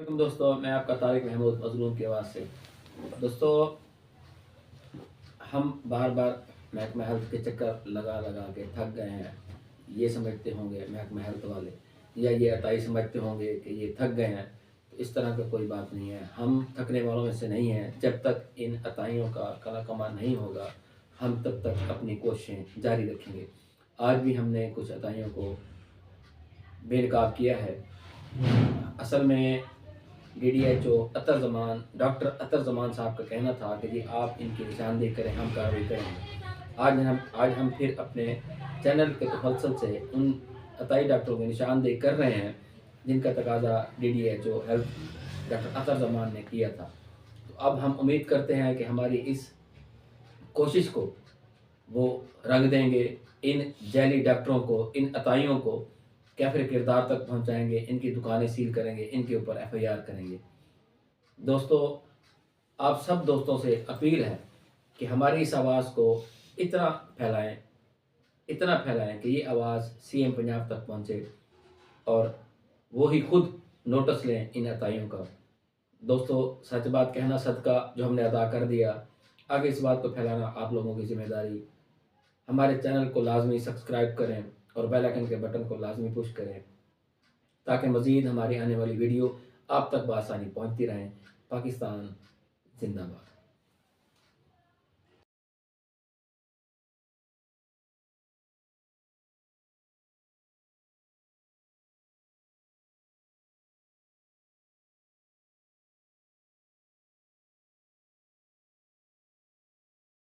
दोस्तों, मैं आपका तारिक महमूद मजलूम की आवाज़ से। दोस्तों, हम बार बार महकमा हेल्थ के चक्कर लगा लगा के थक गए हैं। ये समझते होंगे महकमा हेल्थ वाले, या ये अताई समझते होंगे कि ये थक गए हैं। तो इस तरह का कोई बात नहीं है, हम थकने वालों में से नहीं हैं। जब तक इन अताइयों का कला कमा नहीं होगा, हम तब तक अपनी कोशिशें जारी रखेंगे। आज भी हमने कुछ अताइयों को बेनकाब किया है। असल में DDHO डॉक्टर अतर ज़मान साहब का कहना था कि जी आप इनकी निशानदेही करें, हम कार्रवाई करेंगे। आज हम फिर अपने चैनल के तसलसल से उन अताई डॉक्टरों की निशानदेही कर रहे हैं जिनका तकाजा DDHO हेल्थ डॉक्टर अतर ज़मान ने किया था। तो अब हम उम्मीद करते हैं कि हमारी इस कोशिश को वो रंग देंगे, इन जैली डॉक्टरों को, इन अताइयों को कैफिर किरदार तक पहुंचाएंगे, इनकी दुकानें सील करेंगे, इनके ऊपर FIR करेंगे। दोस्तों, आप सब दोस्तों से अपील है कि हमारी इस आवाज़ को इतना फैलाएं कि ये आवाज़ CM पंजाब तक पहुंचे और वो ही खुद नोटिस लें इन अताइयों का। दोस्तों, सच बात कहना सदका जो हमने अदा कर दिया, आगे इस बात को फैलाना आप लोगों की जिम्मेदारी। हमारे चैनल को लाजमी सब्सक्राइब करें और बेल आइकन के बटन को लाजमी पुश करें ताकि मज़ीद हमारी आने वाली वीडियो आप तक बआसानी पहुंचती रहें। पाकिस्तान जिंदाबाद।